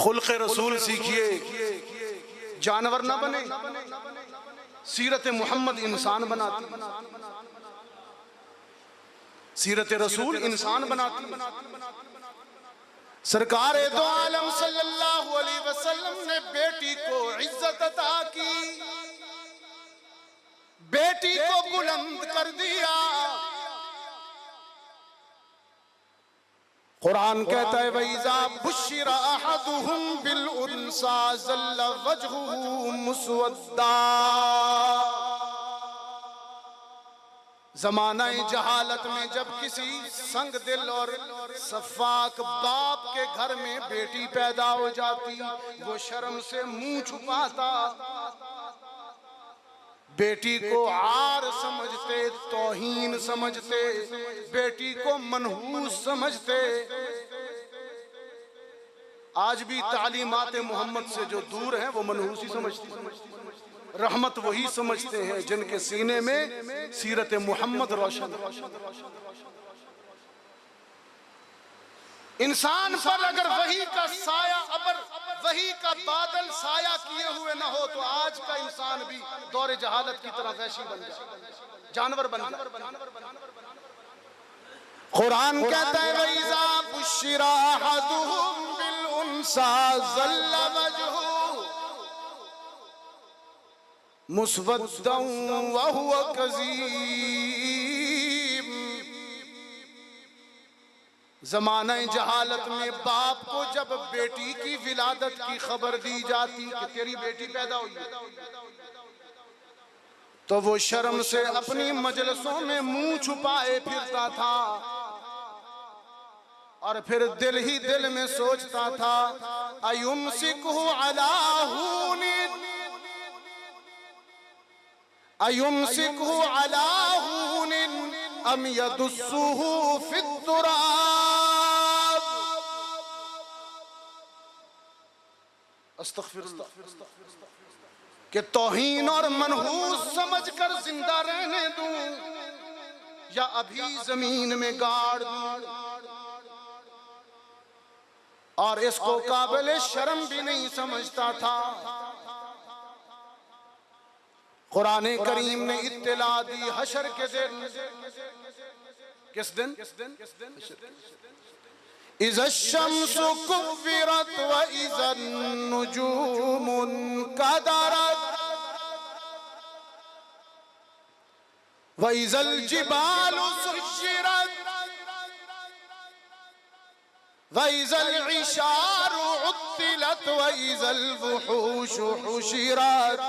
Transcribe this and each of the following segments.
खुल्क़े रसूल सीखिए, जानवर ना बने। सीरत मोहम्मद इंसान बनाती, सीरत रसूल इंसान बनाती। सरकार दो आलम सल्लल्लाहु अलैहि वसल्लम ने बेटी को इज्जत अता की, बेटी को बुलंद कर दिया। कुरान कहता है वइज़ा बुश्शिरा अहदुहुम बिल उन्सा ज़ल्ला वजहुहु मुस्वद्दा। ज़माना-ए जहालत में जब किसी संग दिल और सफ़ाक बाप के घर में बेटी पैदा हो जाती, वो शर्म से मुंह छुपाता, बेटी को आर समझते, तौहीन समझते, बेटी को मनहूस समझते। आज भी तालीमात मोहम्मद से जो दूर हैं वो मनहूस ही समझते। रहमत वही समझते हैं जिनके सीने में सीरत मोहम्मद रोशन। इंसान पर अगर वही का साया, अगर वही का बादल साया किए हुए न हो तो आज का इंसान भी दौरे जहालत की तरह वैसी बन जाए, जानवर बन जाए। कुरान कहता है वइज़ा बुश्शिरा अहदुहुम बिल उन्सा ज़ल्ला वजहुहु मुस्वद्दन व हुवा कज़ीम। ज़माना-ए जहालत में बाप को जब बेटी की विलादत की खबर दी जाती कि तेरी बेटी पैदा हुई है, तो वो शर्म से अपनी मजलिसों में मुंह छुपाए फिरता था और फिर दिल ही दिल में सोचता था अयुमसिकुहु अला हूनिन, अयुमसिकुहु अला हूनिन अम यदुस्सुहु फित्तुराब। अस्तग़फिरुल्लाह। कि तौहीन और मनहूस समझकर जिंदा रहने दूं या अभी जमीन में गाड़ दूं। और इसको काबिल शर्म भी नहीं समझता था। कुरान करीम ने इत्तला दी हशर के दिन, किस दिन? इज़ा शम्सु कुव्विरत व इज़ा नुजूमु कदरत व इज़ल जिबालु सुय्यिरत व इज़ल इशारु उत्तिलत व इज़ल वुहूशु हुशिरत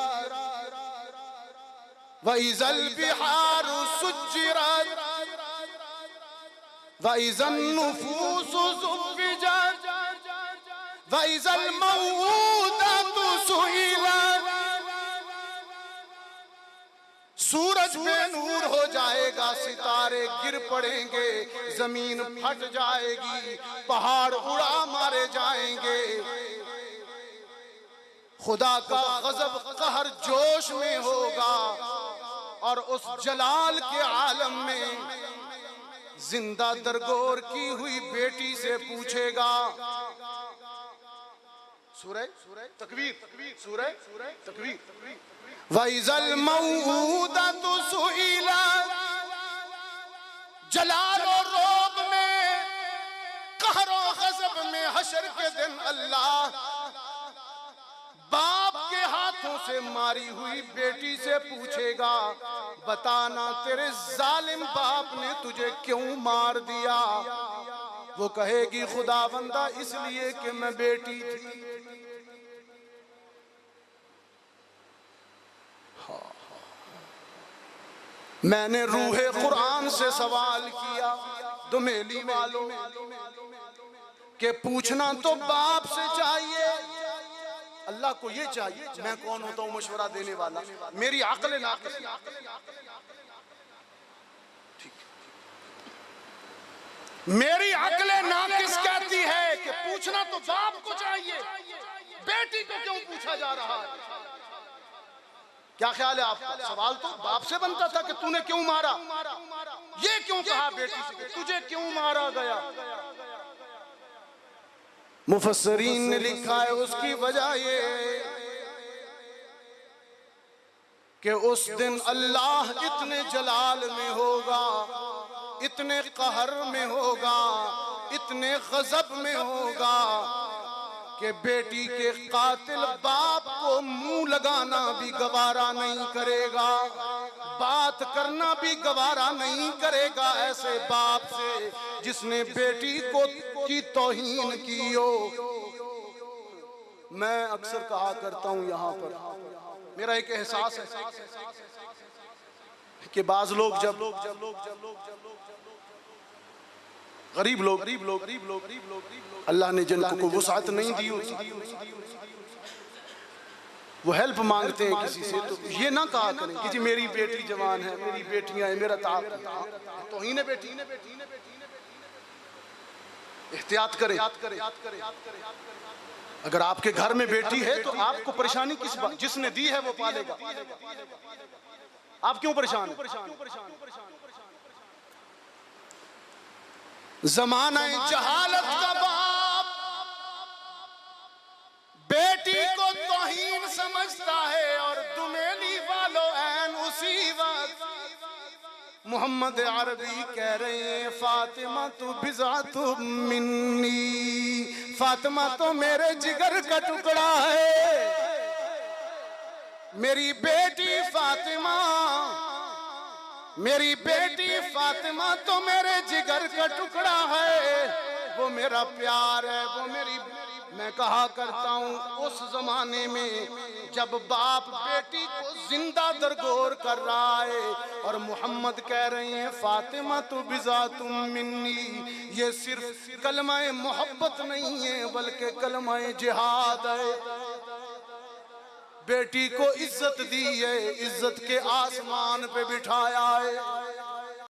व इज़ल बिहारु सुज्जिरत व इज़न नुफूसु ज़ुव्विजत व इज़ल मौऊदतु सुइलत। सूरज बेनूर हो जाएगा, सितारे गिर पड़ेंगे, जमीन फट जाएगी, पहाड़ उड़ा मारे जाएंगे, खुदा का गजब कहर जोश में होगा और उस जलाल के आलम में जिंदा दरगोर की हुई बेटी से पूछेगा। सूरह तकवीर, सूरह तकवीर। वइज़ल मौऊदतु सुइलत। जलाल और रोब में, कहर और गजब में हशर के दिन अल्लाह बाप के हाथों से मारी हुई बेटी से पूछेगा, बताना तेरे जालिम बाप ने तुझे क्यों मार दिया? वो कहेगी खुदावंदा इसलिए कि मैं बेटी थी। मैंने रूहे कुरान से सवाल किया दुमेली वालों के पूछना तो बाप से चाहिए। अल्लाह को ये चाहिए मैं कौन होता हूँ मशवरा देने वाला, मेरी अक्ल नाक़िस। ठीक, मेरी अक्ल नाक़िस कहती है कि पूछना तो बाप को चाहिए, बेटी को क्यों पूछा जा रहा है? क्या ख्याल है आपका? सवाल तो बाप से बनता था कि तूने क्यों मारा, ये क्यों कहा बेटी से तुझे क्यों मारा गया? मुफस्सरीन ने लिखा है उसकी वजह ये कि उस दिन अल्लाह इतने जलाल में होगा, इतने कहर में होगा, इतने गजब में होगा कि बेटी के कातिल बाप को मुंह लगाना भी गवारा नहीं करेगा, बात करना भी गवारा नहीं करेगा ऐसे बाप से जिसने बेटी को की तौहीन की हो। मैं अक्सर कहा करता हूं यहाँ पर, मेरा एक एहसास है कि बाज लोग जब गरीब लोग अल्लाह ने जिनको को वुसाअत नहीं दी होती, वो हेल्प मांगते हैं किसी से, तो ये ना कहा करें कि जी मेरी बेटी जवान है, मेरी बेटियां हैं, मेरा तौहीन है बेटी। एहतियात करें। अगर आपके घर में बेटी है तो आपको परेशानी किस बात, जिसने दी है वो पालेगा, आप क्यों परेशान हैं? ज़माना जहालत का बाप बेटी को तौहीन समझता है और दुमेली वालों ऐन उसी वक्त मोहम्मद अरबी कह रहे हैं फातिमा तू बिज़ातु मिन्नी, फातिमा तो मेरे जिगर का टुकड़ा है, मेरी बेटी फातिमा, मेरी बेटी फातिमा तो मेरे जिगर का टुकड़ा है, वो मेरा प्यार है, वो मेरी। मैं कहा करता हूँ उस जमाने में जब बाप बेटी को जिंदा दरगोर कर रहा है और मोहम्मद कह रहे हैं फातिमा तो बिज़ातुम मिन्नी, ये सिर्फ कलमाए मोहब्बत नहीं है बल्कि कलमाए जिहाद है। बेटी को इज्जत दी है, इज्जत के आसमान पे बिठाया है।